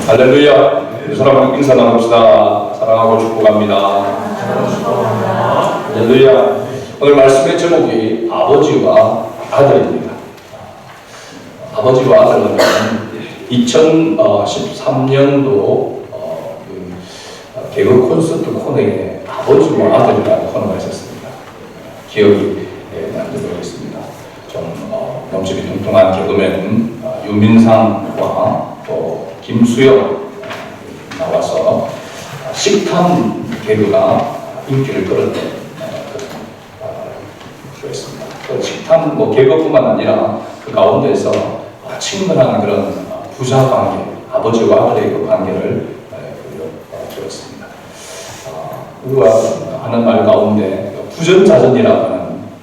할렐루야. 사랑 인사 나눕시다. 사랑하고 축복합니다. 할렐루야. 오늘 말씀의 제목이 아버지와 아들입니다. 아버지와 아들은 2013년도 개그 콘서트 코너에 아버지와 아들이라는 코너가 있었습니다. 기억이 나도록 있습니다. 좀 몸집이 뚱뚱한 개그맨 유민상과 또 김수영 나와서 식탐 개그가 인기를 끌었던 그랬습니다. 그 식탐 개그뿐만 아니라 그 가운데서 친근한 그런 부자 관계, 아버지와 아들의 그 관계를 보여드렸습니다. 우리가 하는 말 가운데 부전자전이라고 하는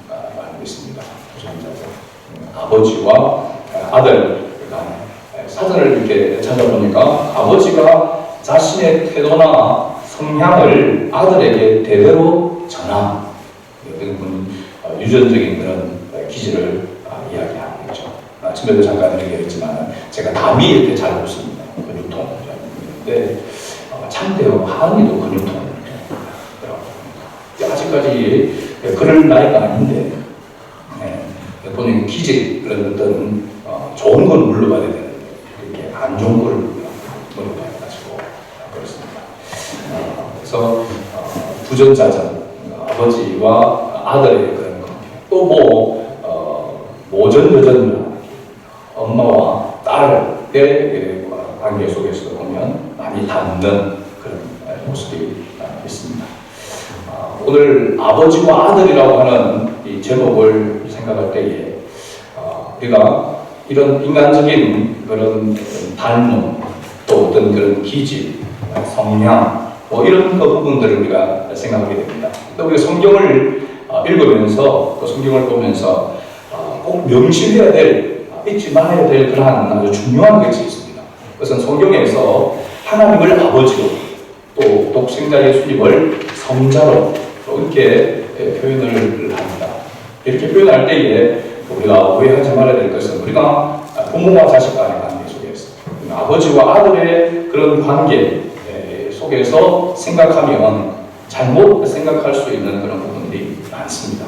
말이 있습니다. 부전자전. 아버지와 아들 사전을 이렇게 찾아보니까 아버지가 자신의 태도나 성향을 아들에게 대대로 전함. 유전적인 그런 기질을 이야기하고 있죠. 아침에도 잠깐 얘기했지만 제가 담이 이렇게 잘 없습니다. 근육통인데 참대요 하은이도 근육통. 아직까지 그럴 나이가 아닌데 본인 기질 그런 어떤 좋은 건 물러봐야 되는데 이렇게 안 좋은 걸 물러봐가지고 그렇습니다. 그래서 부전자전 아버지와 아들의 그런 관계 또 모전여전 엄마와 딸의 관계 속에서도 보면 많이 닿는 그런 모습이 있습니다. 오늘 아버지와 아들이라고 하는 이 제목을 생각할 때에 우리가 이런 인간적인 그런 닮음 또 어떤 그런 기질, 성향 이런 그 부분들을 우리가 생각하게 됩니다. 또 우리가 성경을 읽으면서 또 성경을 보면서 꼭 명심해야 될, 잊지 말아야 될 그러한 아주 중요한 것이 있습니다. 그것은 성경에서 하나님을 아버지로 또 독생자 예수님을 성자로 이렇게 표현을 합니다. 이렇게 표현할 때에 우리가 오해하지 말아야 될 것은 우리가 부모와 자식 간의 관계 속에서 아버지와 아들의 그런 관계 속에서 생각하면 잘못 생각할 수 있는 그런 부분들이 많습니다.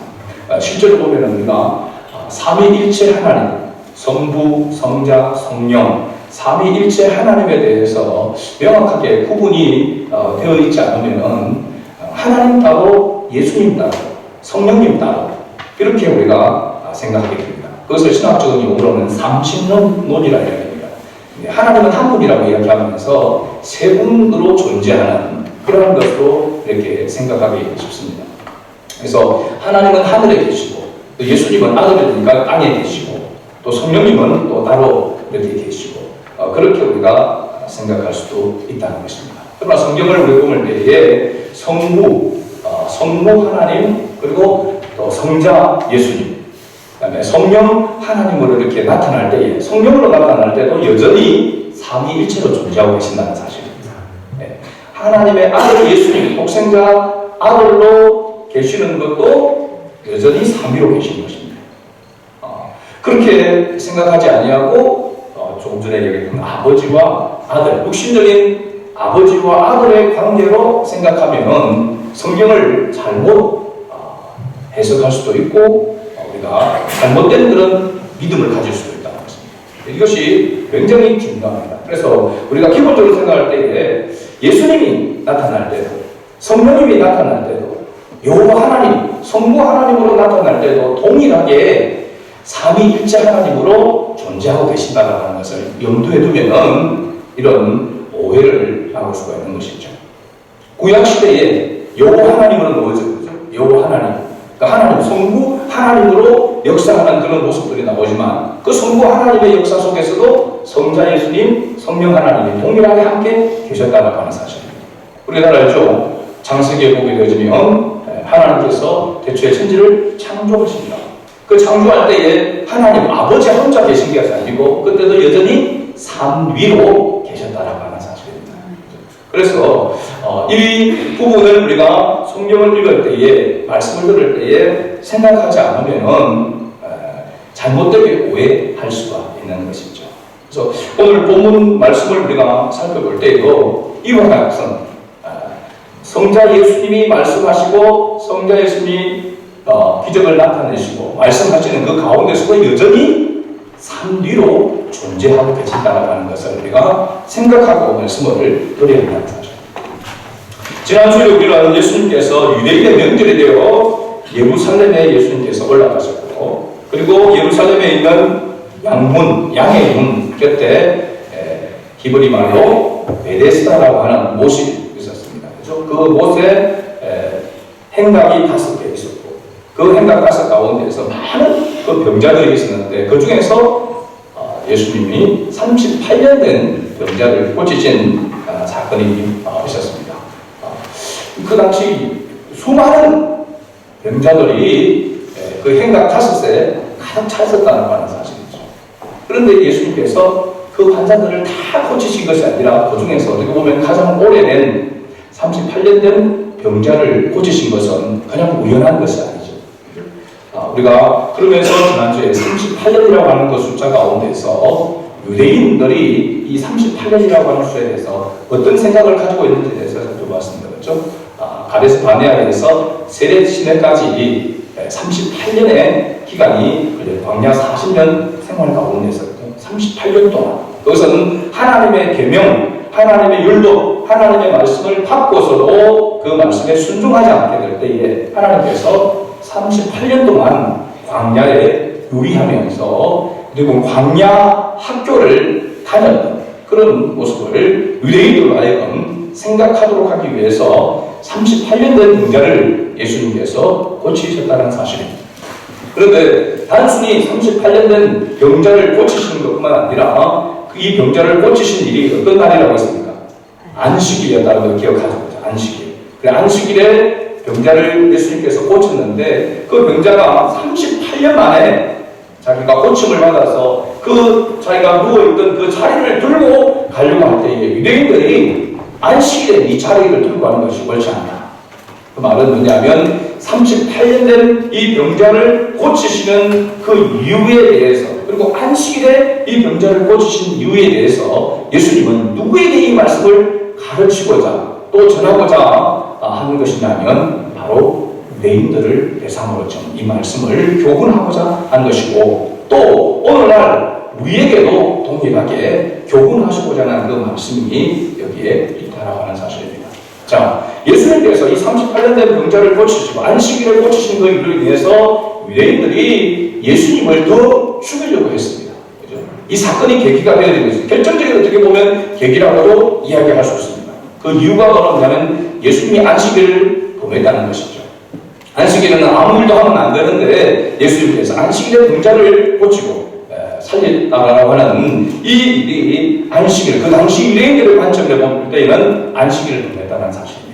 실제로 보면 우리가 삼위일체 하나님, 성부, 성자, 성령 삼위일체 하나님에 대해서 명확하게 구분이 되어 있지 않으면 하나님 따로, 예수님 따로, 성령님 따로 이렇게 우리가 생각하게 됩니다. 그것을 신학적인 용어로는 삼신론이라 이야기합니다. 하나님은 한 분이라고 이야기하면서 세 분으로 존재하는 그런 것으로 이렇게 생각하기 쉽습니다. 그래서 하나님은 하늘에 계시고 또 예수님은 아들이니까 땅에 계시고 또 성령님은 또 따로 이렇게 계시고 그렇게 우리가 생각할 수도 있다는 것입니다. 그러나 성경을 우리 보면 때에 성부 하나님 그리고 또 성자 예수님 그다음에 성령 하나님으로 이렇게 나타날 때에 성령으로 나타날 때도 여전히 삼위일체로 존재하고 계신다는 사실입니다. 하나님의 아들 예수님 독생자 아들로 계시는 것도 여전히 삼위로 계시는 것입니다. 그렇게 생각하지 아니하고 조금 전에 얘기했던 아버지와 아들 육신적인 아버지와 아들의 관계로 생각하면 성경을 잘못 해석할 수도 있고 우리가 잘못된 그런 믿음을 가질 수도 있다는 것입니다. 이것이 굉장히 중요합니다. 그래서 우리가 기본적으로 생각할 때에 예수님이 나타날 때도 성령님이 나타날 때도 여호와 하나님, 성부 하나님으로 나타날 때도 동일하게 삼위일체 하나님으로 존재하고 계신다는 것을 염두에 두면 이런 오해를 막을 수가 있는 것이죠. 구약시대에 여호와 하나님으로 뭐죠? 여호와 하나님. 그러니까 하나님, 성부 하나님으로 역사하는 그런 모습들이 나오지만 그 성부 하나님의 역사 속에서도 성자 예수님, 성령 하나님이 동일하게 함께 계셨다고 하는 사실입니다. 우리가 잘 알죠? 창세기에 보게 되면 하나님께서 태초에 천지를 창조하십니다. 그 창조할 때에 하나님 아버지 혼자 계신 게 아니고 그때도 여전히 삼위로 계셨다라고 하는 사실입니다. 그래서 이 부분을 우리가 성경을 읽을 때에 말씀을 들을 때에 생각하지 않으면 잘못되게 오해할 수가 있는 것이죠. 그래서 오늘 본문 말씀을 우리가 살펴볼 때에도 이와 같은 성자 예수님이 말씀하시고 성자 예수님이 기적을 나타내시고 말씀하시는 그 가운데서도 여전히 삼위로 존재하고 계신다라고 하는 것을 우리가 생각하고 말씀을 드려야 한다는 사실. 지난주에 우리는 예수님께서 유대인의 명절이 되어 예루살렘에 예수님께서 올라가셨고, 그리고 예루살렘에 있는 양의 문 곁에 히브리 말로 베데스다라고 하는 못이 있었습니다. 그래서 그 못에 행각이 5개 있었고, 그 행각 5 가운데에서 많은 그 병자들이 있었는데, 그 중에서 예수님이 38년 된 병자를 고치신 사건이 있었습니다. 그 당시 수많은 병자들이 그 행각 5에 가득 차 있었다는 하는 사실이죠. 그런데 예수님께서 그 환자들을 다 고치신 것이 아니라 그 중에서 어떻게 보면 가장 오래된 38년 된 병자를 고치신 것은 그냥 우연한 것이 아니죠. 우리가 그러면서 지난주에 38년이라고 하는 그 숫자 가운데서 유대인들이 이 38년이라고 하는 숫자에 대해서 어떤 생각을 가지고 있는지에 대해서 살펴봤습니다. 가데스 바네아에서 세례 시내까지 38년의 기간이 광야 40년 생활 가운데서 38년 동안 여기서는 하나님의 계명, 하나님의 율법, 하나님의 말씀을 받고서도 그 말씀에 순종하지 않게 될 때에 하나님께서 38년 동안 광야에 유리하면서 그리고 광야 학교를 다녔던 그런 모습을 유대인들로 하여금 생각하도록 하기 위해서 38년 된 병자를 예수님께서 고치셨다는 사실입니다. 그런데 단순히 38년 된 병자를 고치시는 것뿐만 아니라 이 병자를 고치신 일이 어떤 날이라고 했습니까? 안식일이었다는 걸 기억하죠. 안식일. 그래, 안식일에 병자를 예수님께서 고쳤는데 그 병자가 38년 만에 자기가 고침을 받아서 그 자기가 누워있던 그 자리를 들고 가려고 할 때에 유대인들이 안식일에 이 자리를 들고 가는 것이 옳지 않다. 그 말은 뭐냐면 38년 된 이 병자를 고치시는 그 이유에 대해서, 그리고 안식일에 이 병자를 고치신 이유에 대해서 예수님은 누구에게 이 말씀을 가르치고자 또 전하고자 하는 것이냐면 바로 유대인들을 대상으로 이 말씀을 교훈하고자 한 것이고, 또 오늘날 우리에게도 동일하게 교훈하시고자 하는 그 말씀이 여기에 있다라고 하는 사실입니다. 자, 예수님께서 이 38년 된 병자를 고치시고 안식일을 고치신 그 일로 인해서 유대인들이 예수님을 더 죽이려고 했습니다. 그죠? 이 사건이 계기가 되어야 되는 것이죠. 결정적인 어떻게 보면 계기라고도 이야기할 수 있습니다. 그 이유가 뭐냐면 예수님이 안식일을 범했다는 것이죠. 안식일에는 아무 일도 하면 안 되는데 예수님께서 안식일에 병자를 고치고 살렸다라고 하는 이 일이 안식일, 그 당시 유대인들의 관점에 볼 때에는 안식일을 범했다는 사실입니다.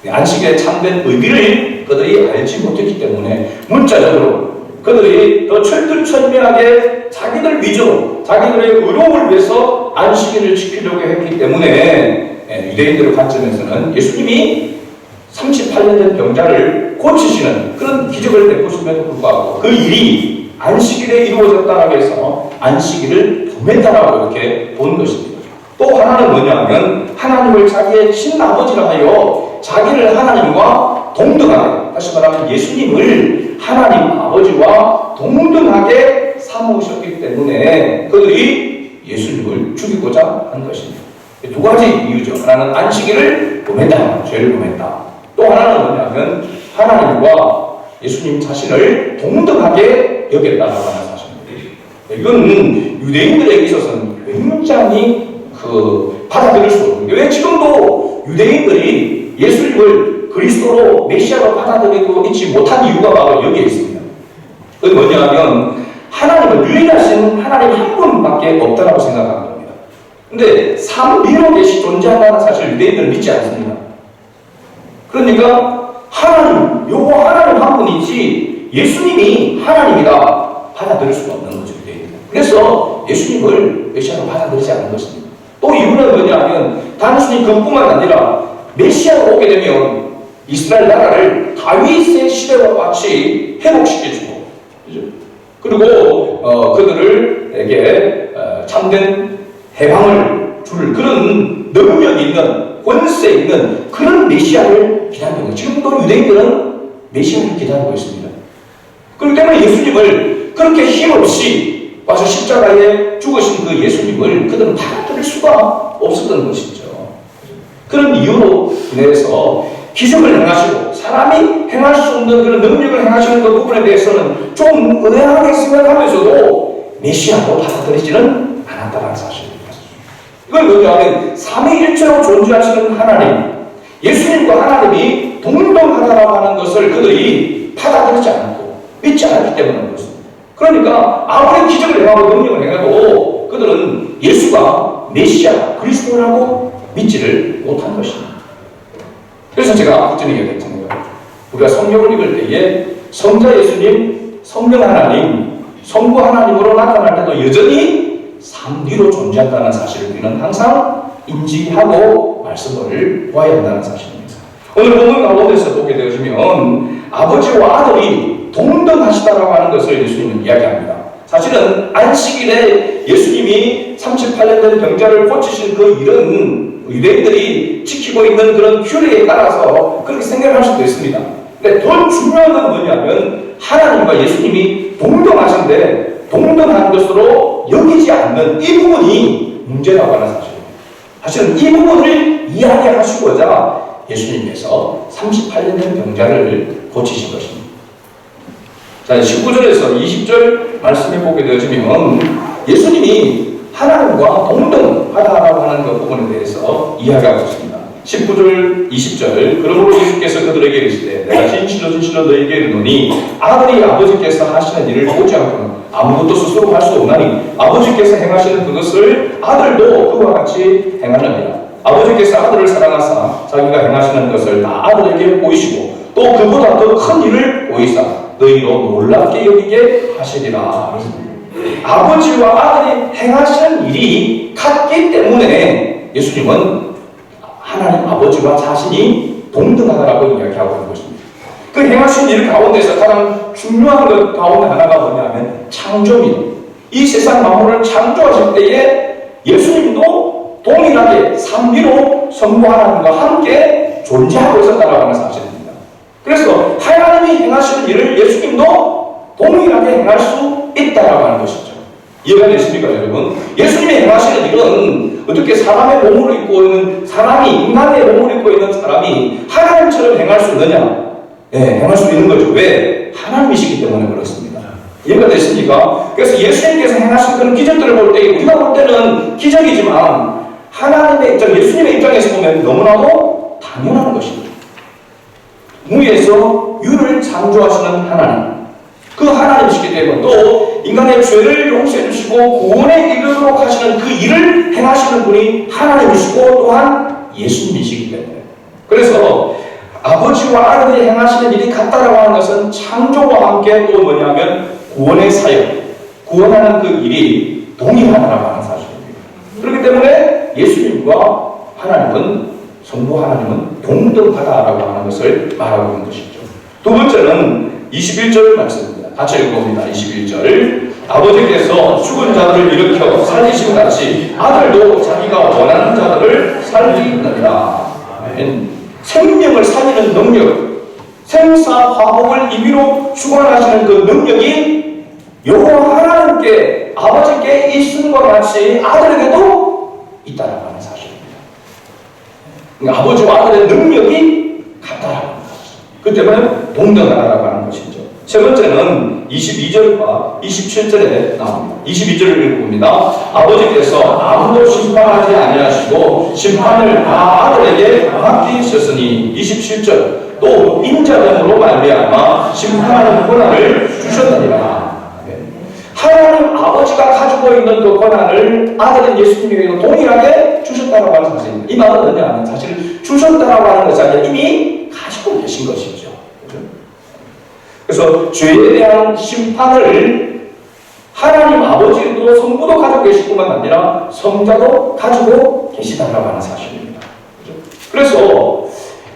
안식일의 참된 의미를 그들이 알지 못했기 때문에 문자적으로 그들이 더 철두철미하게 자기들 위주로 자기들의 의로움을 위해서 안식일을 지키려고 했기 때문에 유대인들의 관점에서는 예수님이 38년 된 병자를 고치시는 그런 기적을 베푸심에도 불구하고 그 일이 안식일에 이루어졌다고 해서 안식일을 범했다라고 이렇게 본 것입니다. 또 하나는 뭐냐면 하나님을 자기의 친아버지라 하여 자기를 하나님과 동등하게, 다시 말하면 예수님을 하나님 아버지와 동등하게 삼으셨기 때문에 그들이 예수님을 죽이고자 한 것입니다. 두 가지 이유죠. 하나는 안식일을 범했다, 죄를 범했다. 또 하나는 뭐냐면 하나님과 예수님 자신을 동등하게 여겼다고 하는 사실입니다. 이건 유대인들에게 있어서는 굉장히 받아들일 수 없는 거예요. 왜 지금도 유대인들이 예수님을 그리스도로 메시아로 받아들이고 있지 못한 이유가 바로 여기에 있습니다. 그게 뭐냐면 하나님은 유일하신 하나님 한 분밖에 없다라고 생각하는 겁니다. 근데 삼위로 계시 존재한다는 사실 유대인들은 믿지 않습니다. 그러니까 하나님, 요거 하나님 한 분이지 예수님이 하나님이다 받아들일 수가 없는 거죠. 그래서 예수님을 메시아로 받아들이지 않는 것입니다. 또 이유는 뭐냐면 단순히 그뿐만 아니라 메시아가 오게 되면 이스라엘 나라를 다윗의 시대와 같이 회복시켜주고, 그리고 그들에게 참된 해방을 줄 그런 능력 있는, 권세 있는 그런 메시아를 기다리고 있는, 지금도 유대인들은 메시아를 기다리고 있습니다. 그렇기 때문에 예수님을 그렇게 힘없이 와서 십자가에 죽으신 그 예수님을 그들은 받아들일 수가 없었던 것이죠. 그런 이유로 인해서 기적을 행하시고 사람이 행할 수 없는 그런 능력을 행하시는 그 부분에 대해서는 좀 의아하게 생각하면서도 메시아로 받아들이지는 않았다는 사실입니다. 이걸 뭐냐면 삼위일체로 존재하시는 하나님, 예수님과 하나님이 동등하다라고 하는 것을 그들이 받아들이지 않고 믿지 않았기 때문인 것입니다. 그러니까 아무리 기적을 행하고 능력을 행해도 그들은 예수가 메시아, 그리스도라고 믿지를 못한 것입니다. 그래서 제가 그전에 얘기했잖아요. 우리가 성경을 읽을 때에 성자 예수님, 성령 하나님, 성부 하나님으로 나타날 때도 여전히 삼위로 존재한다는 사실을 우리는 항상 인지하고 말씀을 보아야 한다는 사실입니다. 오늘 본문 가운데서 보게 되시면 아버지와 아들이 동등하시다라고 하는 것을 예수님은 이야기합니다. 사실은 안식일에 예수님이 38년 된 병자를 고치신 그 일은 유대인들이 지키고 있는 그런 규례에 따라서 그렇게 생각할 수도 있습니다. 근데 더 중요한 건 뭐냐면 하나님과 예수님이 동등하신데 동등한 것으로 여기지 않는 이 부분이 문제라고 하는 사실입니다. 사실은 이 부분을 이야기하시고자 예수님께서 38년 된 병자를 고치신 것입니다. 자, 19절에서 20절 말씀해 보게 되어지면 예수님이 하나님과 동등하다라고 하는 그 부분에 대해서 이야기하고 있습니다. 19절, 20절 그러므로 예수께서 그들에게 이르시되 내가 진실로 너희에게 이르노니 아들이 아버지께서 하시는 일을 보지 않고는 아무것도 스스로 할 수 없나니 아버지께서 행하시는 그것을 아들도 그와 같이 행하느니라. 아버지께서 아들을 사랑하사 자기가 행하시는 것을 다 아들에게 보이시고 또 그보다 더 큰 일을 보이사 너희로 놀랍게 여기게 하시리라. 아버지와 아들이 행하시는 일이 같기 때문에 예수님은 하나님 아버지와 자신이 동등하다라고 이야기하고 있는 것입니다. 그 행하신 일 가운데서 가장 중요한 것 가운데 하나가 뭐냐면 창조입니다. 이 세상 만물을 창조하실 때에 예수님도 동일하게 삼위로 성부 하나님과 함께 존재하고 있었다고 하는 사실입니다. 그래서 하나님이 행하시는 일을 예수님도 동일하게 행할 수 있다라고 하는 것이죠. 이해가 되십니까, 여러분? 예수님이 행하시는 일은 어떻게 사람의 몸을 입고 있는 사람이, 인간의 몸을 입고 있는 사람이 하나님처럼 행할 수 있느냐? 네, 행할 수 있는 거죠. 왜? 하나님이시기 때문에 그렇습니다. 이해가 되십니까? 그래서 예수님께서 행하신 그런 기적들을 볼 때, 우리가 볼 때는 기적이지만 하나님의 입장, 예수님의 입장에서 보면 너무나도 당연한 것입니다. 무에서 유를 창조하시는 하나님, 그 하나님이시기 때문에 또 인간의 죄를 용서해 주시고 구원에 이르도록 하시는 그 일을 행하시는 분이 하나님이시고 또한 예수님이시기 때문에, 그래서 아버지와 아들이 행하시는 일이 같다라고 하는 것은 창조와 함께 또 뭐냐면 구원의 사역, 구원하는 그 일이 동일하다라고 하는 사실입니다. 그렇기 때문에 예수님과 하나님은, 성부 하나님은 동등하다라고 하는 것을 말하고 있는 것이죠. 두 번째는 21절 말씀입니다. 같이 읽어봅니다. 21절. 아버지께서 죽은 자들을 일으켜 살리심 같이 아들도 자기가 원하는 자들을 살리느니라. 생명을 살리는 능력, 생사화복을 임의로 주관하시는 그 능력이 여호와 하나님께, 아버지께 있음과 같이 아들에게도 있다라고 하는 사실입니다. 그러니까 아버지와 아들의 능력이 같다라고 하는 것이죠. 그 때문에 동등하다라고 하는 것이죠. 세 번째는 22절과 27절에 나옵니다. 22절을 읽어봅니다. 아버지께서 아무도 심판하지 아니하시고 심판을 다 아들에게 맡기셨으니 27절 또 인자됨으로 말미암아 심판하는 권한을 주셨느니라. 하나님 아버지가 가지고 있는 그 권한을 아들인 예수님에게 동일하게 주셨다고 하는 사실입니다. 이 말은 뭐냐? 사실 주셨다고 하는 것이 아니라 이미 가지고 계신 것이죠. 그래서 죄에 대한 심판을 하나님 아버지도 성부도 가지고 계실 뿐만 아니라 성자도 가지고 계시다라고 하는 사실입니다. 그래서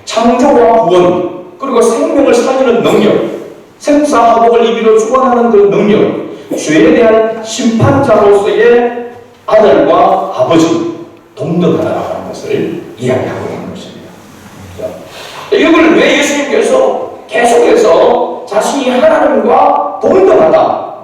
창조와 구원, 그리고 생명을 살리는 능력, 생사화복을 임의로 주관하는 그 능력, 죄에 대한 심판자로서의 아들과 아버지 동등하다라는 것을 이야기하고 있는 것입니다. 이걸 왜 예수님께서 계속해서 자신이 하나님과 동등하다,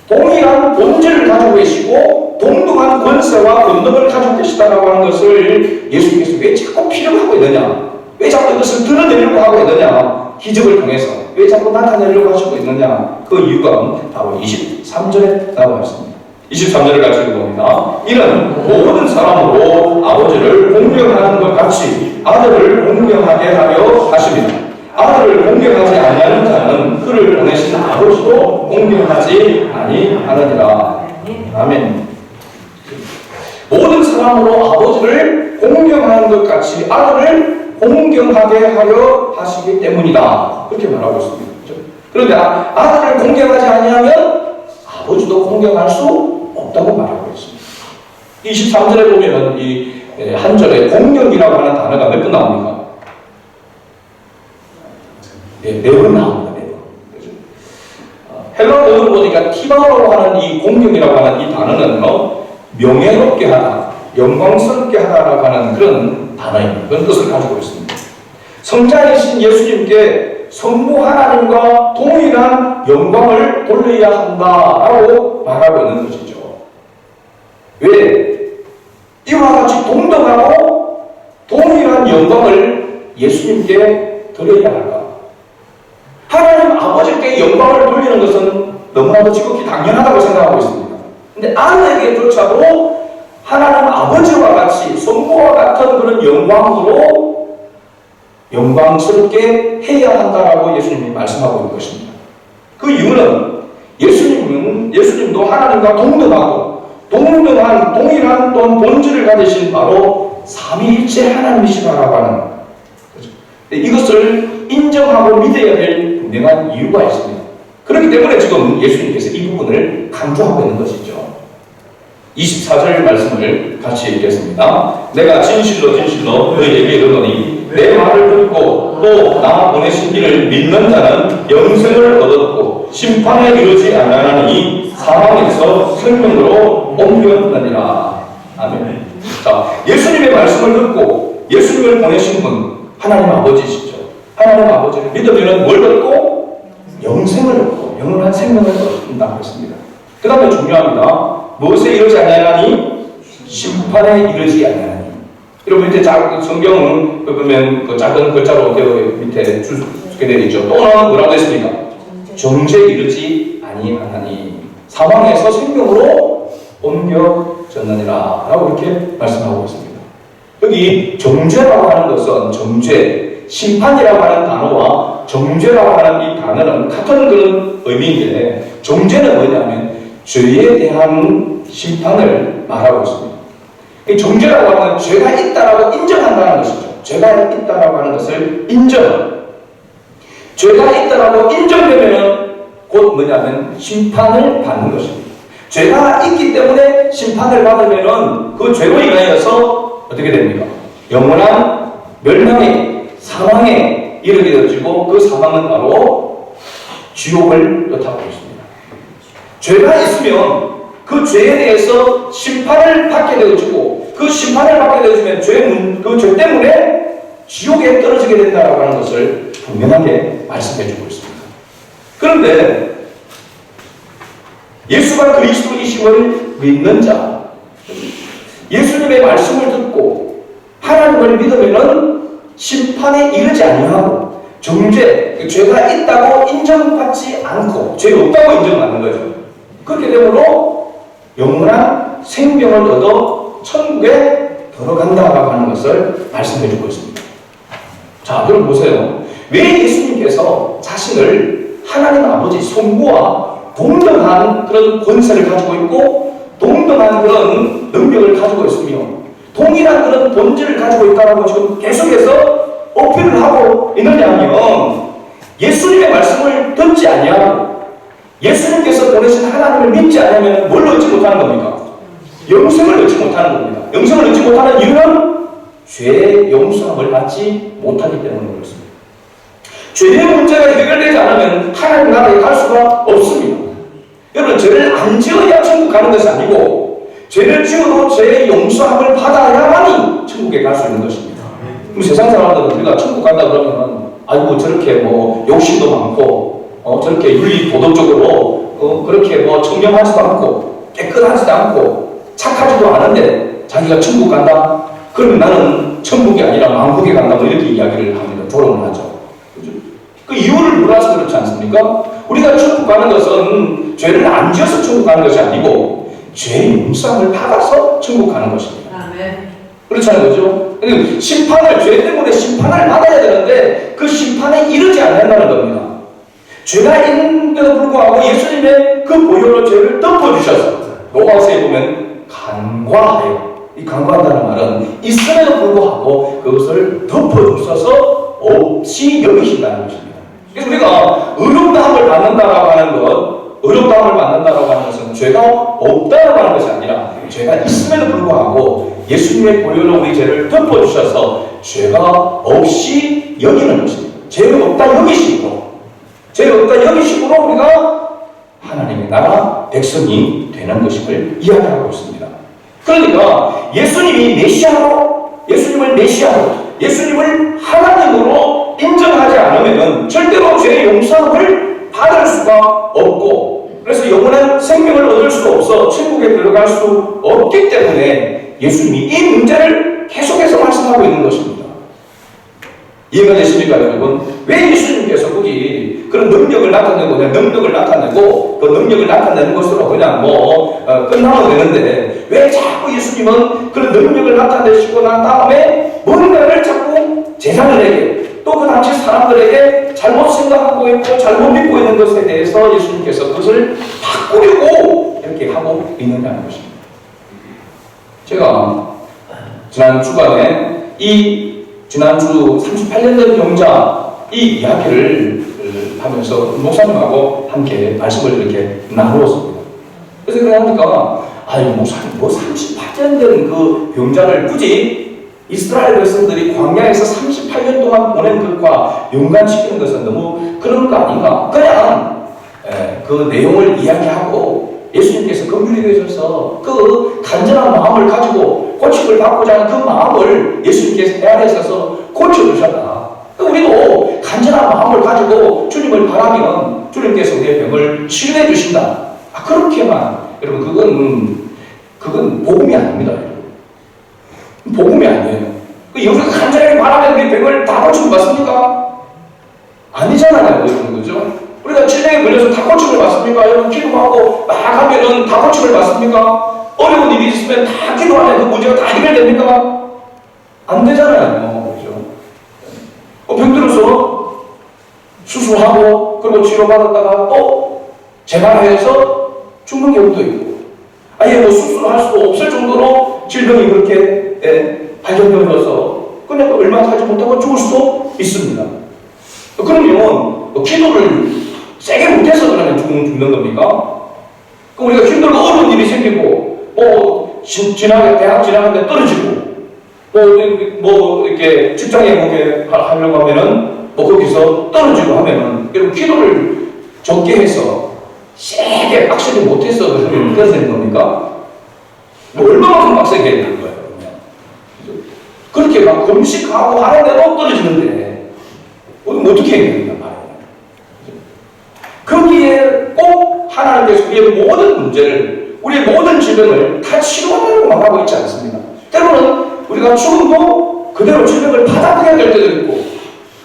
동일한 본질을 가지고 계시고 동등한 권세와 권능을 가지고 계시다라고 하는 것을 예수님께서 왜 자꾸 필요하고 있느냐, 왜 자꾸 이것을 드러내려고 하고 있느냐, 기적을 통해서 왜 자꾸 나타내려고 하시고 있느냐, 그 이유가 바로 23절에 나와 있습니다. 23절을 같이 읽어봅니다. 이는 모든 사람으로 아버지를 공경하는 것 같이 아들을 공경하게 하려 하십니다. 아들을 공경하지 아니하는 자는 그를 보내신 아버지도 공경하지 아니하느니라. 아멘. 모든 사람으로 아버지를 공경하는 것 같이 아들을 공경하게 하려 하시기 때문이다. 그렇게 말하고 있습니다. 그런데 아들을 공경하지 아니하면 아버지도 공경할 수 없다고 말하고 있습니다. 23절에 보면 이 한 절에 공경이라고 하는 단어가 몇 번 나옵니까? 네 번 나옵니다. 4번. 헬라어로 보니까 티바오라고 하는 이 공경이라고 하는 이 단어는 명예롭게 하다, 영광스럽게 하다라고 하는 그런 단어입니다. 그런 뜻을 가지고 있습니다. 성자이신 예수님께 성부 하나님과 동일한 영광을 돌려야 한다라고 말하고 있는 것이죠. 왜? 이와 같이 동등하고 동일한 영광을 예수님께 드려야 할까? 하나님 아버지께 영광을 돌리는 것은 너무나도 지극히 당연하다고 생각하고 있습니다. 근데 아들에게조차도 하나님 아버지와 같이 성부와 같은 그런 영광으로 영광스럽게 해야 한다라고 예수님이 말씀하고 있는 것입니다. 그 이유는 예수님도 하나님과 동등하고 동등한 동일한 또한 본질을 가지신 바로 삼위일체 하나님이시라고 하는 거죠. 이것을 인정하고 믿어야 될 분명한 이유가 있습니다. 그렇기 때문에 지금 예수님께서 이 부분을 강조하고 있는 것이죠. 24절 말씀을 같이 읽겠습니다. 내가 진실로 진실로 너희에게 이르노니 내 말을 듣고 또 나 보내신 이를 믿는 자는 영생을 얻었고 심판에 이르지 아니하나니 사망에서 생명으로 옮겼느니라. 아멘. 자, 예수님의 말씀을 듣고 예수님을 보내신 분 하나님 아버지시죠. 하나님 아버지를 믿으면 뭘 얻고? 영생을 얻고 영원한 생명을 얻는다고 했습니다. 그 다음에 중요합니다. 무엇에 이르지 아니하나니? 심판에 이르지 아니하나니. 여러분 밑에 성경은 보면 그 작은 글자로 밑에 쓰게 되어 있죠. 또는 뭐라고 했습니까? 정죄에 이르지 아니하나니 사망에서 생명으로 옮겨졌느니라 라고 이렇게 말씀하고 있습니다. 여기 정죄라고 하는 것은 정죄, 심판이라고 하는 단어와 정죄라고 하는 이 단어는 같은 그런 의미인데 정죄는 뭐냐면 죄에 대한 심판을 말하고 있습니다. 이 정죄라고 하는 죄가 있다라고 인정한다는 것이죠. 죄가 있다라고 하는 것을 인정. 죄가 있다라고 인정되면 곧 뭐냐면 심판을 받는 것입니다. 죄가 있기 때문에 심판을 받으면 그 죄로 인하여서 어떻게 됩니까? 영원한 멸망에, 사망에 이르게 되어지고 그 사망은 바로 지옥을 뜻하고 있습니다. 죄가 있으면 그 죄에 대해서 심판을 받게 되어지고 그 심판을 받게 되어지면 그 죄 때문에 지옥에 떨어지게 된다고 하는 것을 분명하게 말씀해 주고 있습니다. 그런데 예수가 그리스도이심을 믿는 자, 예수님의 말씀을 듣고 하나님을 믿으면 심판에 이르지 아니하고 정죄, 죄가 있다고 인정받지 않고 죄 없다고 인정받는 거죠. 그렇게 되므로 영원한 생명을 얻어 천국에 들어간다라고 하는 것을 말씀해 주고 있습니다. 자, 그럼 보세요. 왜 예수님께서 자신을 하나님 아버지 성부와 동등한 그런 권세를 가지고 있고 동등한 그런 능력을 가지고 있으며 동일한 그런 본질을 가지고 있다라고 지금 계속해서 어필을 하고 있느냐 하면 예수님의 말씀을 듣지 아니하고 예수님께서 보내신 하나님을 믿지 않으면 뭘 얻지 못하는 겁니까? 영생을 얻지 못하는 겁니다. 영생을 얻지 못하는 이유는 죄의 용서함을 받지 못하기 때문에 그렇습니다. 죄의 문제가 해결되지 않으면 하나님 나라에 갈 수가 없습니다. 여러분, 죄를 안 지어야 천국 가는 것이 아니고 죄를 지어도 죄의 용서함을 받아야만이 천국에 갈 수 있는 것입니다. 그럼 세상 사람들은 우리가 천국 간다 그러면 아이고 저렇게 뭐 욕심도 많고 저렇게 윤리 도덕적으로 그렇게 뭐 청렴하지도 않고 깨끗하지도 않고 착하지도 않은데 자기가 천국 간다? 그러면 나는 천국이 아니라 만국에 간다 뭐 이렇게 이야기를 합니다. 조롱을 하죠. 그죠? 그 이유를 몰라서 그렇지 않습니까? 우리가 천국 가는 것은 죄를 안 지어서 천국 가는 것이 아니고 죄의 용서함을 받아서 천국 가는 것입니다. 아멘. 그렇잖아요, 그죠? 심판을, 죄 때문에 심판을 받아야 되는데 그 심판에 이르지 않는다는 겁니다. 죄가 있는데도 불구하고 예수님의 그 보혈로 죄를 덮어주셔서 로마서에 보면 간과하여, 이 간과한다는 말은 있음에도 불구하고 그것을 덮어주셔서 없이 여기신다는 것입니다. 그래서 우리가 의롭다함을 받는다라고 하는 것, 의롭다함을 받는다라고 하는 것은 죄가 없다라고 하는 것이 아니라 죄가 있음에도 불구하고 예수님의 보혈로 우리 죄를 덮어주셔서 죄가 없이 여기는 것입니다. 죄가 없다 여기시고 죄가 없다 여기시므로 우리가 하나님의 나라 백성이 되는 것임을 이야기하고 있습니다. 그러니까 예수님이 예수님을 메시아로, 예수님을 하나님으로 인정하지 않으면 절대로 죄의 용서함을 받을 수가 없고 그래서 영원한 생명을 얻을 수 없어 천국에 들어갈 수 없기 때문에 예수님이 이 문제를 계속해서 말씀하고 있는 것입니다. 이해가 되십니까, 여러분? 왜 예수님께서 거기 그런 능력을 나타내고 그 능력을 나타내는 것으로 그냥 끝나면 되는데 왜 자꾸 예수님은 그런 능력을 나타내시고 난 다음에 뭔가를 자꾸 제자들에게 또 그 당시 사람들에게 잘못 생각하고 있고 잘못 믿고 있는 것에 대해서 예수님께서 그것을 바꾸려고 이렇게 하고 있느냐는 것입니다. 제가 지난 주간에 지난주 38년 된 병자 이 이야기를 하면서 목사님하고 함께 말씀을 이렇게 나누었습니다. 그래서 그러니까 목사님 38년 된 그 병자를 굳이 이스라엘 백성들이 광야에서 38년 동안 보낸 것과 연관시키는 것은 너무 그런 거 아닌가? 그냥 그 내용을 이야기하고 예수님께서 긍휼히 여기셔서 그 간절한 마음을 가지고 고침을 받고자 하는 그 마음을 예수님께서 헤아리셔서 고쳐주셨다. 우리도 간절한 마음을 가지고 주님을 바라면 주님께서 우리의 병을 치료해 주신다. 그렇게만 여러분 그건 복음이 아닙니다. 복음이 아니에요. 우리가 간절하게 바라면 우리 병을 다 고침을 받습니까? 아니잖아요, 여러분, 그죠? 우리가 질병에 걸려서 다 고침을 받습니까? 여러분, 기도하고 막 하면은 다 고침을 받습니까? 어려운 일이 있으면 다 기도하면 그 문제가 다 해결됩니까? 안 되잖아요, 그죠? 병들어서 수술하고 그리고 치료받았다가 또 재발해서 죽는 경우도 있고 아예 수술할 수 없을 정도로 질병이 그렇게 발견되어서 그냥 얼마 살지 못하고 죽을 수도 있습니다. 그러면 기도를 세게 못해서 그러면 죽는 겁니까? 그럼 우리가 힘들고 어려운 일이 생기고 대학 지나는데 떨어지고 이렇게 직장에 보게 하려고 하면은 거기서 떨어지고 하면은 여러분 기도를 적게 해서 세게 빡세게 못해서 그러면 되는 겁니까? 얼마만큼 빡세게 해야 되는 거예요? 그렇게 막 금식하고 하는데도 떨어지는데 어떻게 해야 됩니까? 거기에 꼭 하나님께서 우리의 모든 문제를, 우리의 모든 질병을 다 치료하려고 말하고 있지 않습니까? 때로는 우리가 죽음도 그대로 질병을 받아들여야 될 때도 있고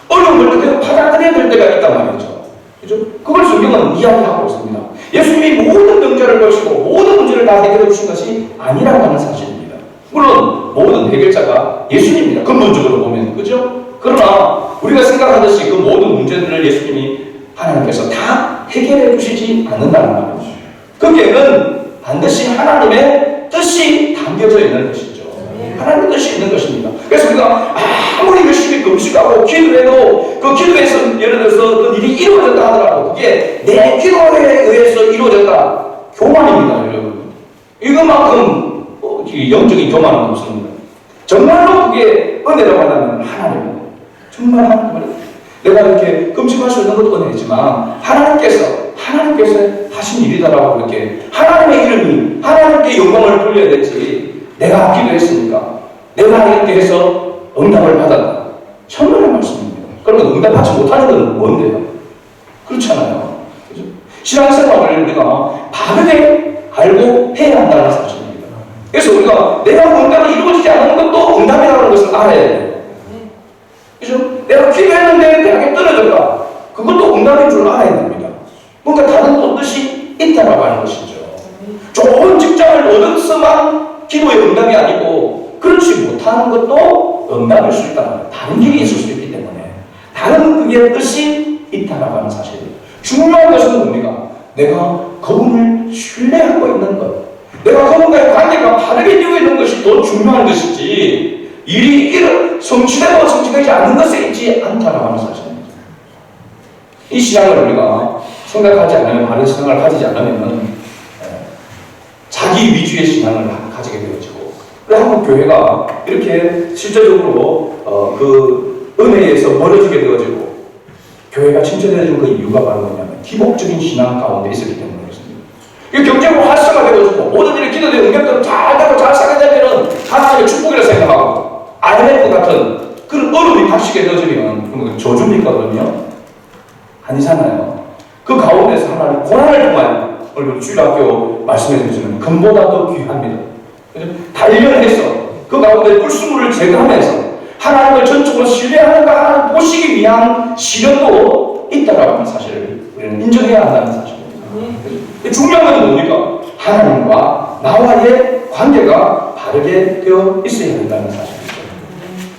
어려운 걸 그대로 받아들여야 될 때가 있단 말이죠. 그죠? 그걸 성경은 이야기하고 있습니다. 예수님이 모든 병자를 보시고 모든 문제를 다 해결해 주신 것이 아니라고 하는 사실입니다. 물론 모든 해결자가 예수님입니다. 근본적으로 보면, 그죠? 그러나 우리가 생각하듯이 그 모든 문제들을 예수님이 하나님께서 다 해결해 주시지 않는다는 말이죠. 거기에는 반드시 하나님의 뜻이 담겨져 있는 것이죠. 하나님의 뜻이 있는 것입니다. 그래서 우리가 아무리 열심히 금식하고 기도해도 그 기도에서 예를 들어서 그 일이 이루어졌다 하더라도 그게 내 기도에 의해서 이루어졌다. 교만입니다, 여러분. 이것만큼 영적인 교만은 없습니다. 정말로 그게 은혜라고 하다면 하나님은 정말 하나님은 내가 이렇게 끔찍할 수 있는 것도 아니지만 하나님께서 하신 일이다라고 이렇게 하나님의 이름이 하나님께 영광을 돌려야 되지. 내가 기도했으니까 내가 이렇게 해서 응답을 받았다. 천만의 말씀입니다. 그러면 응답하지 못하는 건 뭔데요? 그렇잖아요. 그죠? 신앙생활을 우리가 바르게 알고 해야 한다는 사실입니다. 그래서 우리가 내가 응답이 이루어지지 않는 것도 응답이라는 것을 알아야 돼요. 그죠? 내가 기도했는데 대학에 떨어졌다. 그것도 응답인 줄 알아야 됩니다. 뭔가 다른 또 뜻이 있다라고 하는 것이죠. 좋은 직장을 얻어서만 기도의 응답이 아니고 그렇지 못하는 것도 응답일 수 있다. 다른 길이 있을 수 있기 때문에 다른 그게 뜻이 있다라고 하는 사실. 중요한 것은 뭡니까? 내가 그분을 신뢰하고 있는 것. 내가 그분과의 관계가 바르게 되어 있는 것이 더 중요한 것이지 일이 성취되고 성취되지 않는 것에 있지 않다라고 하는 사실입니다. 이 신앙을 우리가 생각하지 않으면, 바른 신앙을 가지지 않으면 자기 위주의 신앙을 가지게 되어지고, 그래서 한국 교회가 이렇게 실제적으로 그 은혜에서 멀어지게 되어지고 교회가 침체되어진 그 이유가 바로 뭐냐면 기복적인 신앙 가운데 있었기 때문에 그렇습니다. 이 경제로 활성화되어지고 모든 일이 기도된 응답도 잘 되고 잘 살게 되면 하나님의 축복이라 생각하고 IMF 같은 그런 어려움이 닥치게 되어지면 그럼 저주입니까 그러면? 아니잖아요. 그 가운데서 하나님 고난을 통하여 오늘 주일학교 말씀해 주시는 금보다 더 귀합니다. 단련해서 그 가운데 불순물을 제거하면서 하나님을 전적으로 신뢰하는가 하나님 보시기 위한 시련도 있다라고 하는 사실을 우리는 인정해야 한다는 사실입니다. 중요한 것은 뭡니까? 하나님과 나와의 관계가 바르게 되어 있어야 한다는 사실입니다.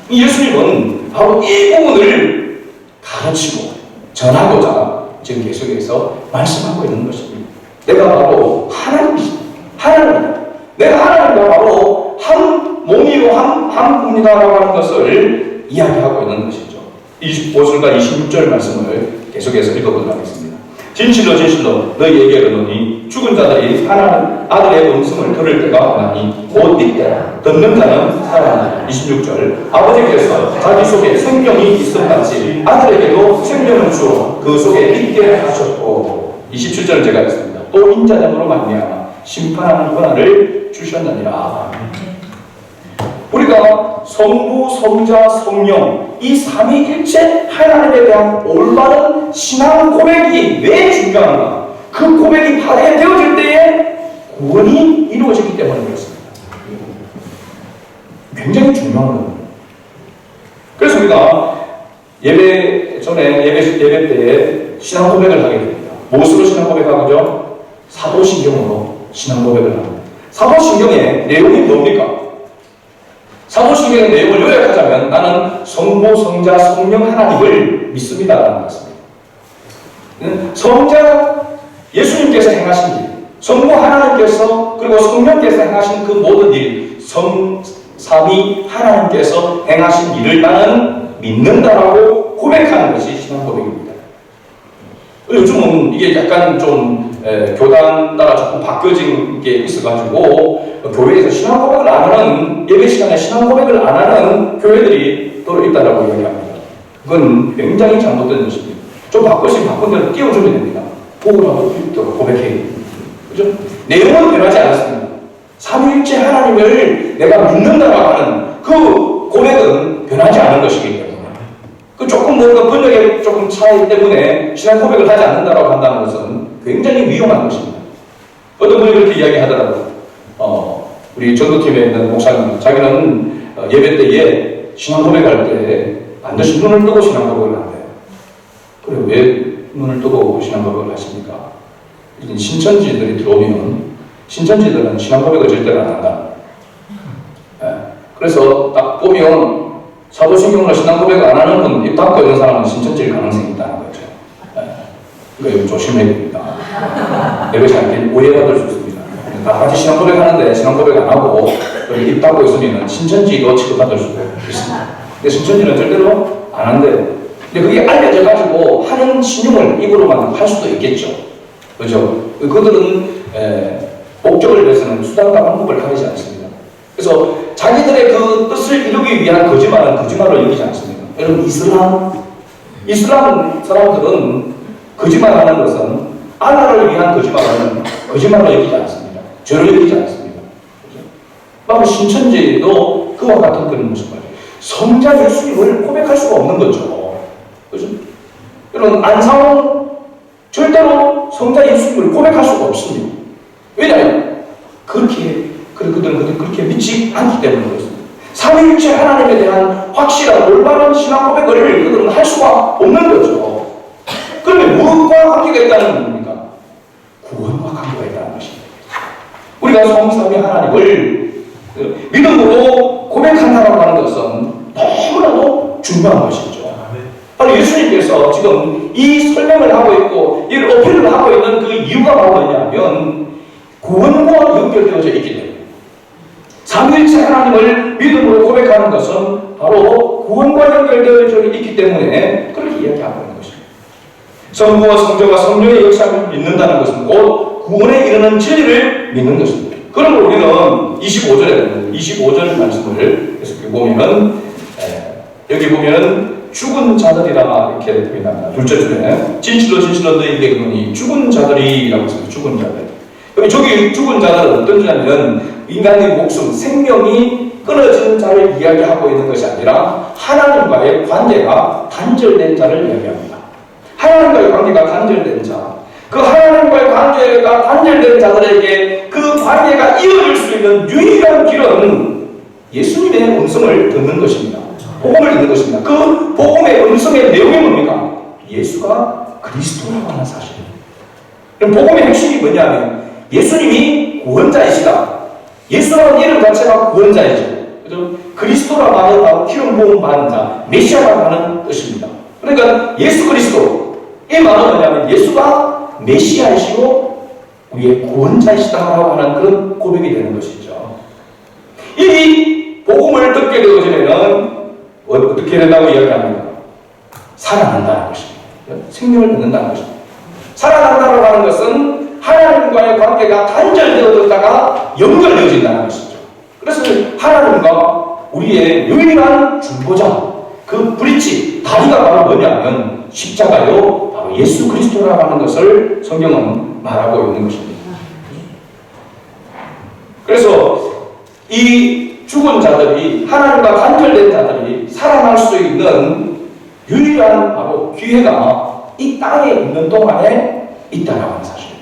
예수님은 바로 이 부분을 가르치고 전하고자 지금 계속해서 말씀하고 있는 것입니다. 내가 바로 하나님이십니다. 하나님입니다. 내가 하나님과 바로 한 몸이요 한 분이다라고 하는 것을 이야기하고 있는 것이죠. 25절과 26절 말씀을 계속해서 읽어보도록 하겠습니다. 진실로 진실로 너희에게 이르노니 죽은 자들이 하나님 아들의 음성을 들을 때가 오나니 곧 이때라. 듣는 자는 살아나니. 26절 아버지께서 자기 속에 생명이 있음같이 아들에게도 생명을 주어 그 속에 있게 하셨고. 27절은 제가 읽습니다. 또 인자됨으로 말미암아 심판하는 권한을 주셨느니라. 우리가 성부, 성자, 성령 이 삼위일체 하나님에 대한 올바른 신앙 고백이 왜 중요한가? 그 고백이 바르게 되어질 때에 구원이 이루어지기 때문에 그렇습니다. 굉장히 중요한 겁니다. 그래서 우리가 예배 전에 예배 때에 신앙 고백을 하게 됩니다. 무엇으로 신앙 고백하죠? 사도신경으로 신앙 고백을 합니다. 사도신경의 내용이 뭡니까? 사도신경의 내용을 요약하자면 나는 성부, 성자, 성령 하나님을 믿습니다라는 것입니다. 성자 예수님께서 행하신 일, 성부 하나님께서 그리고 성령께서 행하신 그 모든 일, 삼위 하나님께서 행하신 일을 나는 믿는다라고 고백하는 것이 신앙 고백입니다. 요즘은 이게 약간 좀 교단 따라 조금 바뀌어진 게 있어가지고 교회에서 신앙 고백을 안 하는, 예배 시간에 신앙 고백을 안 하는 교회들이 또 있다라고 이야기합니다. 그건 굉장히 잘못된 것입니다. 좀 바꾸시면 바꾼 대로 띄워주면 됩니다. 보고라도 고백해요. 그죠? 내용은 변하지 않았습니다. 삼위일체 하나님을 내가 믿는다라고 하는 그 고백은 변하지 않은 것이기 때문에 그 조금 뭔가 번역의 조금 차이 때문에 신앙 고백을 하지 않는다라고 한다는 것은 굉장히 위험한 것입니다. 어떤 분이 그렇게 이야기하더라고요. 우리 전도팀에 있는 목사님, 자기는 예배 때에 신앙 고백할 때 반드시 눈을 뜨고 신앙 고백을 한대요. 그래, 왜 눈을 뜨고 신앙 고백을 하십니까? 신천지들이 들어오면 신천지들은 신앙 고백을 절대로 안 한다. 그래서 딱 보면 사도신경으로 신앙 고백을 안 하는 분, 입 닫고 있는 사람은 신천지일 가능성이 있다는 거죠. 그러니까 이거 조심해야 됩니다. 예배 시간에 오해받을 수 있습니다. 다 같이 신앙 고백하는데 신앙 고백 안 하고 입 닫고 있으면 신천지도 취급받을 수 있습니다. 근데 신천지는 절대로 안 한대요. 근데 그게 알려져 가지고 하는 신용을 입으로만 할 수도 있겠죠. 그렇죠? 그들은 목적을 위해서는 수단과 방법을 가리지 않습니다. 그래서 자기들의 그 뜻을 이루기 위한 거짓말은 거짓말로 여기지 않습니다. 여러분, 이슬람 사람들은 거짓말하는 것은 알라를 위한 거짓말은 거짓말로 여기지 않습니다. 죄로 여기지 않습니다. 바로 신천지도 그와 같은 그런 모습 말이에요. 성자 예수님을 고백할 수가 없는 거죠. 그죠? 여러분, 안상은 절대로 성자 예수님을 고백할 수가 없습니다. 왜냐하면 그들은 그렇게 믿지 않기 때문에 그렇습니다. 삼위일체 하나님에 대한 확실한 올바른 신앙 고백을 그들은 할 수가 없는 거죠. 그러면 무엇과 관계가 있다는 겁니까? 구원과 관계가 있다는 것입니다. 우리가 성삼위 하나님을 믿음으로 고백한다고 하는 것은 너무나도 중요한 것이죠. 바로 예수님께서 지금 이 설명을 하고 있고 이 어필을 하고 있는 그 이유가 바로 뭐냐면 구원과 연결되어져 있기 때문에 삼위일체 하나님을 믿음으로 고백하는 것은 바로 구원과 연결되어져 있기 때문에 그렇게 이야기하고 있는 것입니다. 성부와 성자와 성령의 역사를 믿는다는 것은 곧 구원에 이르는 진리를 믿는 것입니다. 그러므로 우리는 25절 말씀을 계속 보면 여기 보면 죽은 자들이라 이렇게 표현합니다. 둘째 줄에 진실로 진실로 너희에게 이르노니 죽은 자들이라고 했습니다. 죽은 자들. 저기 죽은 자들은 어떤 자냐면 인간의 목숨, 생명이 끊어진 자를 이야기하고 있는 것이 아니라 하나님과의 관계가 단절된 자를 이야기합니다. 하나님과의 관계가 단절된 자, 그 하나님과의 관계가 단절된 자들에게 그 관계가 이어질 수 있는 유일한 길은 예수님의 음성을 듣는 것입니다. 복음을 듣는 것입니다. 그 복음의 음성의 내용이 뭡니까? 예수가 그리스도라고 하는 사실입니다. 그럼 복음의 핵심이 뭐냐면 예수님이 구원자이시다. 예수라는 이름 자체가 구원자이죠. 그죠? 그리스도라고 하는 바로 기름 부음 받은 자, 메시아라고 하는 뜻입니다. 그러니까 예수 그리스도, 이 말은 뭐냐면 예수가 메시아이시고 우리의 구원자이시다라고 하는 그런 고백이 되는 것이죠. 이 복음을 듣게 되어지면 어떻게 된다고 이야기합니다. 살아난다는 것입니다. 생명을 얻는다는 것입니다. 살아난다고 하는 것은 하나님과의 관계가 단절되어졌다가 연결되어진다는 것이죠. 그래서 하나님과 우리의 유일한 중보자, 그 브릿지, 다리가 바로 뭐냐면 십자가요, 바로 예수 그리스도라고 하는 것을 성경은 말하고 있는 것입니다. 그래서 이 죽은 자들이, 하나님과 단절된 자들이 살아날 수 있는 유일한 바로 기회가 이 땅에 있는 동안에 있다라고 하는 사실입니다.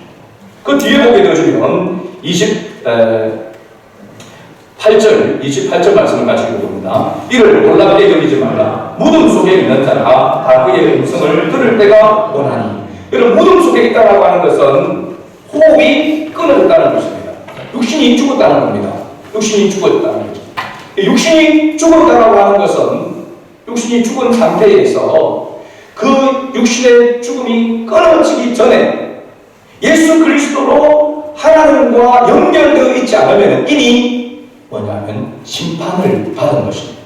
그 뒤에 보게 되시면 28절 말씀을 가지고 봅니다. 이를 놀랍게 여기지 말라. 무덤 속에 있는 자가 다 그의 음성을 들을 때가 오나니. 이런 무덤 속에 있다라고 하는 것은 호흡이 끊어졌다는 것입니다. 육신이 죽었다는 겁니다. 육신이 죽었다는 거죠. 육신이 죽었다라고 하는 것은 육신이 죽은 상태에서 그 육신의 죽음이 끊어지기 전에 예수 그리스도로 하나님과 연결되어 있지 않으면 이미 뭐냐면 심판을 받은 것입니다.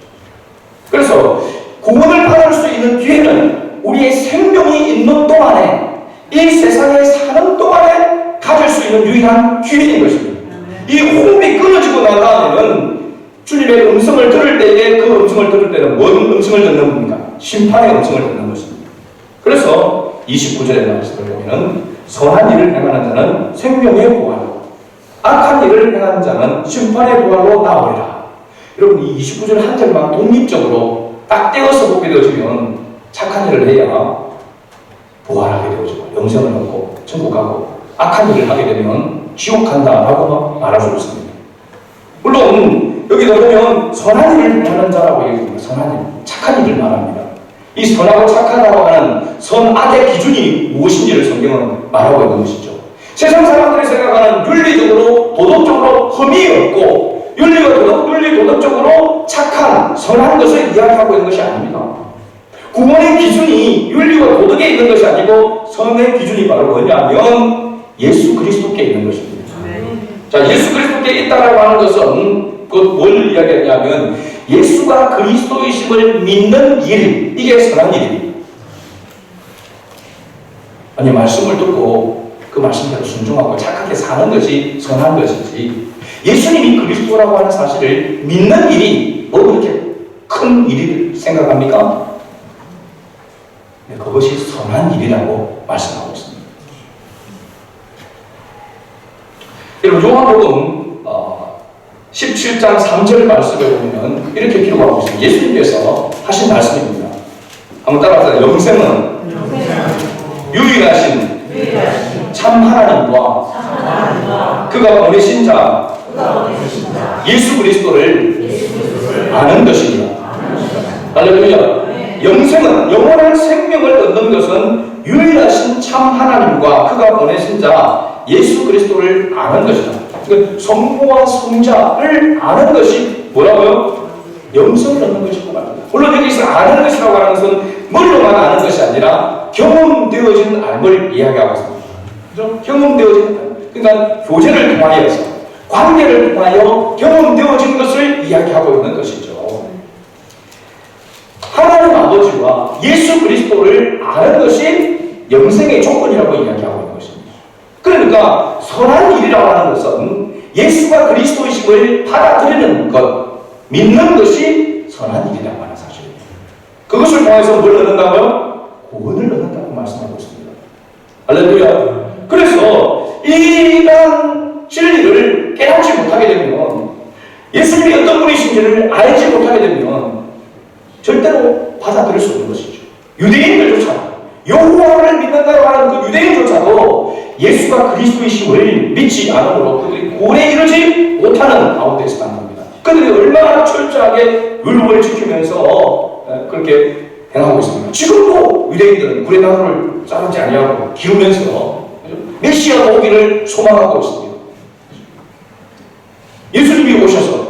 그래서 구원을 받을 수 있는 기회는 우리의 생명이 있는 동안에, 이 세상에 사는 동안에 가질 수 있는 유일한 기회인 것입니다. 이 호흡이 끊어지고 난 다음에는 주님의 음성을 들을 때에 그 음성을 들을 때는 뭔 음성을 듣는 겁니까? 심판의 음성을 듣는 것입니다. 그래서 29절의 말씀을 보면 선한 일을 행하는 자는 생명의 부활로, 악한 일을 행하는 자는 심판의 부활로 나오리라. 여러분, 이 29절 한 절만 독립적으로 딱 떼어서 보게 되어지면 착한 일을 해야 부활하게 되어지고 영생을 얻고 천국 가고, 악한 일을 하게 되면 지옥 간다라고 말할 수 있습니다. 물론 여기다 보면 선한 일을 행하는 자라고 얘기합니다. 선한 일, 착한 일을 말합니다. 이 선하고 착하다고 하는 선악의 기준이 무엇인지를 성경은 말하고 있는 것이죠. 세상 사람들이 생각하는 윤리적으로 도덕적으로 흠이 없고 윤리 도덕적으로 착한 선한 것을 이야기하고 있는 것이 아닙니다. 구원의 기준이 윤리와 도덕에 있는 것이 아니고 선의 기준이 바로 뭐냐면 예수 그리스도께 있는 것입니다. 자, 예수 그리스도께 있다라고 하는 것은 뭘 이야기하냐면 예수가 그리스도이심을 믿는 일, 이게 선한 일입니다. 아니, 말씀을 듣고 그 말씀대로 순종하고 착하게 사는 것이 선한 것이지, 예수님이 그리스도라고 하는 사실을 믿는 일이 뭐 그렇게 큰 일을 생각합니까? 그것이 선한 일이라고 말씀하고 있습니다. 여러분, 요한복음 17장 3절 말씀에 보면 이렇게 기록하고 있습니다. 예수님께서 하신 말씀입니다. 한번 따라하세요. 영생은 유일하신 참 하나님과 그가 보내신 자 예수 그리스도를 아는 것입니다. 할렐루야. 영생은, 영원한 생명을 얻는 것은 유일하신 참 하나님과 그가 보내신 자 예수 그리스도를 아는 것이다. 성부와 성자를 아는 것이 뭐라고요? 영생을 얻는 것이고 말입니다. 물론 여기서 아는 것이라고 하는 것은 머리로만 아는 것이 아니라 경험되어진 알을 이야기하고 있습니다. 그죠? 경험되어진 알. 그러니까 교제를 통하여서, 관계를 통하여 경험되어진 것을 이야기하고 있는 것이죠. 하나님 아버지와 예수 그리스도를 아는 것이 영생의 조건이라고 이야기하고 있는 것입니다. 그러니까 선한 일이라고 하는 것은 예수가 그리스도이심을 받아들이는 것, 믿는 것이 선한 일이라고 하는 사실입니다. 그것을 통해서 뭘 얻는다고요? 구원을 얻는다고 말씀하고 있습니다. 할렐루야. 그래서 이러한 진리를 깨닫지 못하게 되면, 예수님이 어떤 분이신지를 알지 못하게 되면 절대로 받아들일 수 없는 것이죠. 유대인들조차, 여호와를 믿는다고 하는 그 유대인조차도 예수가 그리스도이심을 믿지 않으므로 그들이 구원에 이르지 못하는 가운데 있었다는 겁니다. 그들이 얼마나 철저하게 율법을 지키면서 그렇게 행하고 있습니다. 지금도 유대인들은 구레 나루를 자르지 아니하고 기우면서 메시아가 오기를 소망하고 있습니다. 예수님이 오셔서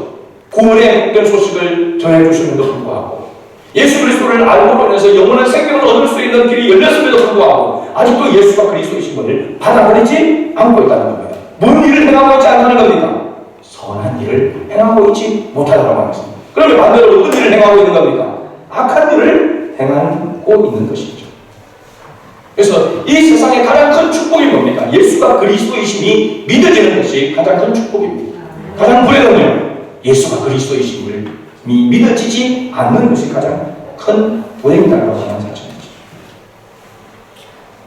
구원의 복된 소식을 전해주심에도 불구하고, 예수 그리스도를 알고 인해서 영원한 생명을 얻을 수 있는 길이 열렸음에도 불구하고 아직도 예수가 그리스도이심을 받아들이지 않고 있다는 겁니다. 뭔 일을 행하고 있지 않다는 겁니까? 선한 일을 행하고 있지 못하다고 하는 것입니다. 그러면 반대로 어떤 일을 행하고 있는 겁니까? 악한 일을 행하고 있는 것이죠. 그래서 이 세상의 가장 큰 축복이 뭡니까? 예수가 그리스도이심이 믿어지는 것이 가장 큰 축복입니다. 가장 불행은요, 예수가 그리스도이심을 믿어지지 않는 것이 가장 큰 불행이라고 하는 사실입니다.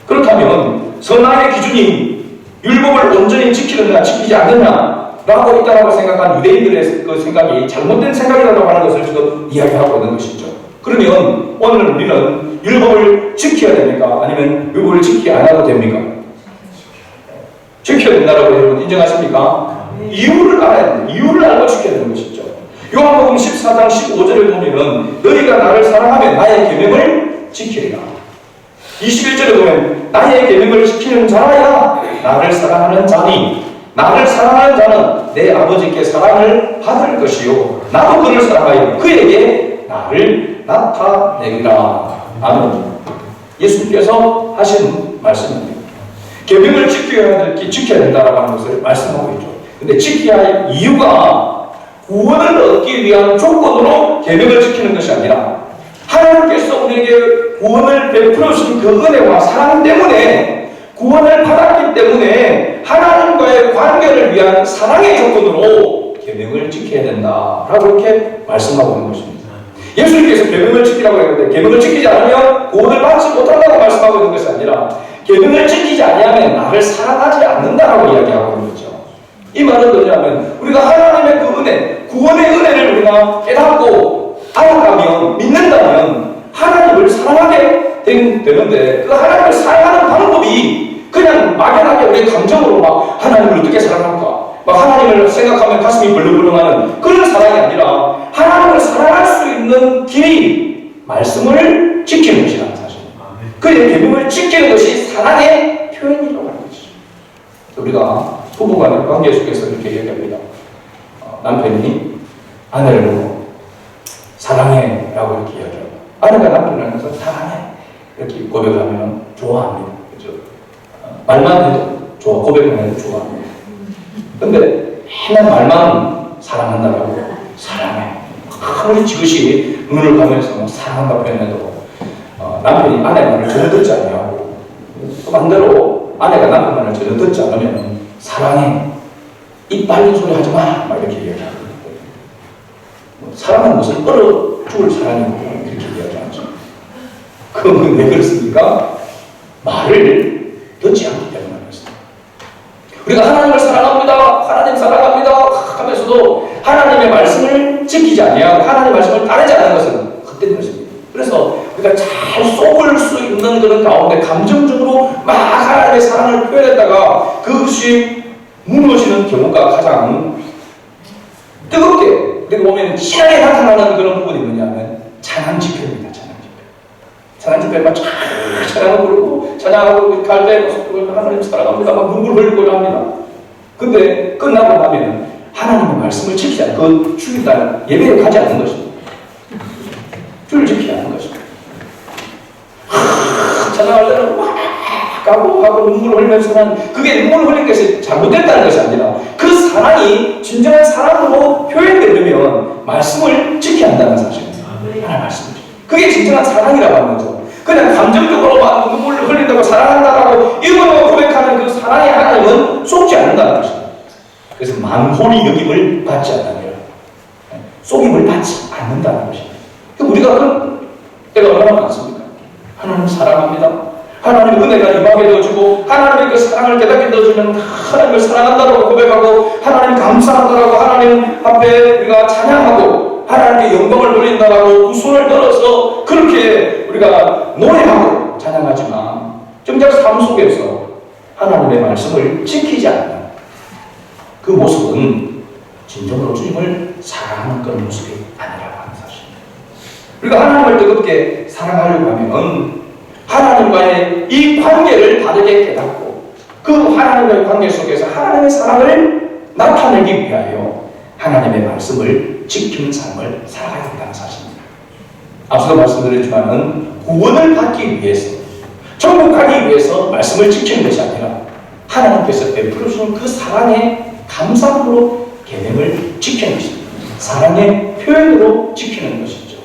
그렇다면 선악의 기준이 율법을 온전히 지키느냐 지키지 않느냐라고 있다고 생각한 유대인들의 그 생각이 잘못된 생각이라고 하는 것을 지금 이야기하고 있는 것이죠. 그러면 오늘 우리는 율법을 지켜야 됩니까? 아니면 율법을 지키지 않아도 됩니까? 지켜야 된다고 여러분 인정하십니까? 이유를 알아야 됩니다. 이유를 알고 지켜야 되는 것이죠. 요한복음 14장 15절을 보면은 너희가 나를 사랑하면 나의 계명을 지키리라. 21절에 보면 나의 계명을 지키는 자라야 나를 사랑하는 자니 나를 사랑하는 자는 내 아버지께 사랑을 받을 것이요 나도 그를 사랑하여 그에게 나를 나타내리라. 아멘. 예수님께서 하신 말씀입니다. 계명을 지켜야 된다라고 하는 것을 말씀하고 있죠. 근데 지켜야 할 이유가 구원을 얻기 위한 조건으로 계명을 지키는 것이 아니라 하나님께서 우리에게 구원을 베풀어 주신 그 은혜와 사랑 때문에, 구원을 받았기 때문에 하나님과의 관계를 위한 사랑의 조건으로 계명을 지켜야 된다라고 이렇게 말씀하고 있는 것입니다. 예수님께서 계명을 지키라고 했는데 계명을 지키지 않으면 구원을 받지 못한다고 말씀하고 있는 것이 아니라 계명을 지키지 아니하면 나를 사랑하지 않는다라고 이야기하고 있는 거죠. 이 말은 뭐냐면 우리가 하나님의 그 은혜, 구원의 은혜를 우리가 깨닫고 알아가면, 믿는다면 하나님을 사랑하게 되는데, 그 하나님을 사랑하는 방법이 그냥 막연하게 우리의 감정으로 막 하나님을 어떻게 사랑할까, 막 하나님을 생각하면 가슴이 벌렁벌렁하는 그런 사랑이 아니라 하나님을 사랑할 수 있는 길이 말씀을 지키는 것이라는 사실입니다. 그의 계명을 지키는 것이 사랑의 표현이라고 하는 것이죠. 우리가 부부간의 관계 속에서 이렇게 얘기합니다. 남편이 아내를 보고 사랑해 라고 이렇게 이야기합니다. 아내가 남편을 하면서 사랑해 이렇게 고백하면 좋아합니다. 그죠? 말만 해도 좋아, 고백만 해도 좋아합니다. 근데 맨날 말만 사랑한다라고 사랑해 아무리 지그시 눈을 감으면서 사랑한다 표현해도 남편이 아내 말을 전혀 듣지 않냐고, 또 반대로 아내가 남편 말을 전혀 듣지 않으면 사랑해 입 빨린 소리 하지 마 막 이렇게 이야기하거든요. 사랑은 무슨 얼어 죽을 사랑이고 이렇게 이야기하죠. 그 그건 왜 그렇습니까? 말을 듣지 않기 때문에 그렇습니다. 우리가 하나님을 사랑합니다, 하나님 사랑합니다 하면서도 하나님의 말씀을 지키지 아니하고 하나님의 말씀을 따르지 않는 것은 헛된 것입니다. 그래서 우리가 잘 속을 수 있는 그런 가운데 감정적으로 막 하나님의 사랑을 표현했다가 그것이 무너지는 경우가 가장 뜨겁게 우리가 보면 신앙에 나타나는 그런 부분이 뭐냐면 찬양 집회입니다. 찬양 집회만 쫙 찬양을 부르고 찬양하고 갈 때 하나님 사랑합니다 막 눈물 흘리고 합니다. 근데 끝나고 나면 하나님의 말씀을 지키지 않는 그 주일날 예배에 가지 않는 것입니다. 주를 지키지 않는 것입니다. 찬양할 때는 막 가고 눈물을 흘리면서는 그게 눈물을 흘린 것이 잘못됐다는 것이 아니라 그 사랑이 진정한 사랑으로 표현되려면 말씀을 지켜야 한다는 사실입니다. 하나님의 말씀을. 그게 진정한 사랑이라고 하는 거죠. 그냥 감정적으로 막 눈물을 흘린다고 사랑한다라고 입으로 고백하는 그 사랑의 하나님은 속지 않는다는 것입니다. 그래서 만홀히 여김을 받지 않다면 속임을 받지 않는다는 것입니다. 우리가 그런 때가 얼마나 많습니까? 하나님 사랑합니다. 하나님의 은혜가 임하게 되어주고 하나님의 그 사랑을 깨닫게 되어주면 하나님을 사랑한다고 고백하고 하나님 감사한다라고 하나님 앞에 우리가 찬양하고 하나님께 영광을 돌린다라고 두 손을 들어서 그렇게 우리가 노래하고 찬양하지만 정작 삶 속에서 하나님의 말씀을 지키지 않는 그 모습은 진정으로 주님을 사랑하는 그런 모습이 아니라고 하는 사실입니다. 우리가 하나님을 뜨겁게 사랑하려고 하면 하나님과의 이 관계를 다르게 깨닫고 그 하나님의 관계 속에서 하나님의 사랑을 나타내기 위하여 하나님의 말씀을 지키는 삶을 살아가야 한다는 사실입니다. 앞서도 말씀드렸지만은 구원을 받기 위해서 천국 가기 위해서 말씀을 지키는 것이 아니라 하나님께서 베풀어 주신 그 사랑의 감사함으로 계명을 지키는 것입니다. 사랑의 표현으로 지키는 것이죠.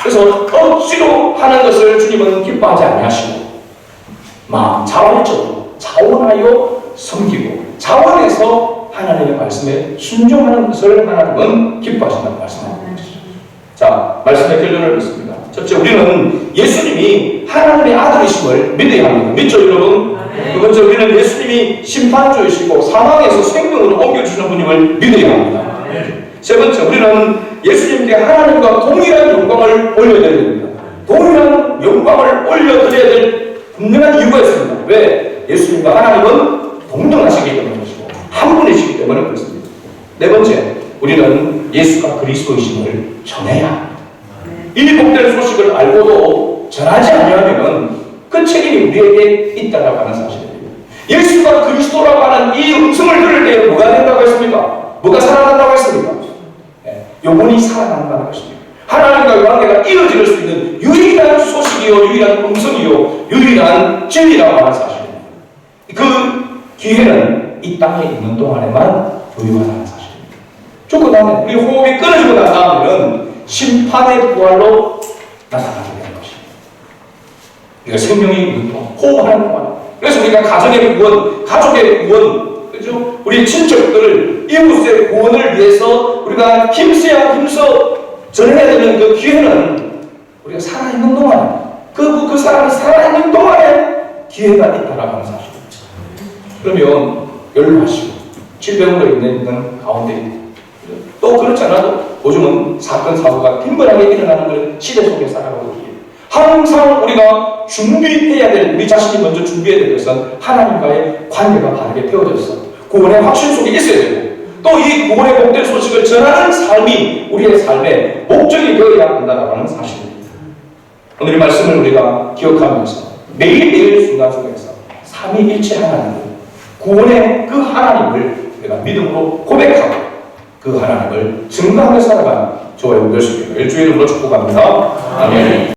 그래서 억지로 하는 것을 주님은 기뻐하지 아니하시고 마음 자원적으로 자원하여 섬기고 자원해서 하나님의 말씀에 순종하는 것을 하나님은 기뻐하신다고 말씀하고 계시죠. 자, 말씀의 결론을 듣습니다. 첫째, 우리는 예수님이 하나님의 아들이심을 믿어야 합니다. 믿죠, 여러분? 두 번째, 우리는 예수님이 심판주이시고 사망에서 생명으로 옮겨주시는 분임을 믿어야 합니다. 세 번째, 우리는 예수님께 하나님과 동일한 영광을 올려드려야 됩니다. 동일한 영광을 올려드려야 될 분명한 이유가 있습니다. 왜? 예수님과 하나님은 동등하시기 때문에 그렇고 한 분이시기 때문에 그렇습니다. 네 번째, 우리는 예수가 그리스도이심을 전해야 합니다. 이 복된 소식을 알고도 전하지 아니하면 그 책임이 우리에게 있다고 하는 사실입니다. 예수가 그리스도라고 하는 이 음성을 들을 때 뭐가 된다고 했습니까? 뭐가 살아난다고 했습니까? 영혼이 살아난다는 것입니다. 하나님과의 관계가 이어질 수 있는 유일한 소식이요, 유일한 음성이요, 유일한 진리라고 하는 사실입니다. 그 기회는 이 땅에 있는 동안에만 부유하다는 사실입니다. 죽고 나면 우리 호흡이 끊어지고 난 다음에는 심판의 부활로 나타나게 되는 것입니다. 우리가 생명이 있는 동안, 호흡하는 동안. 그래서 우리가 가정의 구원, 가족의 구원, 그죠? 우리 친척들을 이웃의 구원을 위해서 우리가 힘써 전해야 되는 그 기회는 우리가 살아있는 동안에 그 사람이 살아있는 동안에 기회가 있다라고 하는 사실입니다. 그러면 연락하시고 질병으로 있는 가운데 또 그렇지 않아도 요즘은 사건 사고가 빈번하게 일어나는 그 시대 속에 살아가고 있기에 항상 우리가 준비해야 될 우리 자신이 먼저 준비해야 될 것은 하나님과의 관계가 바르게 되어져서 구원의 확신 속에 있어야 되고 또 이 구원의 복된 소식을 전하는 삶이 우리의 삶의 목적이 되어야 한다고 하는 사실입니다. 오늘 이 말씀을 우리가 기억하면서 매일매일 순간 속에서 삼위일체 하나님을 구원의 그 하나님을 우리가 믿음으로 고백하고 그 하나님을 증거하며 살아가는 저와 여러분 되시기를 주의 이름으로 축복합니다. 아멘.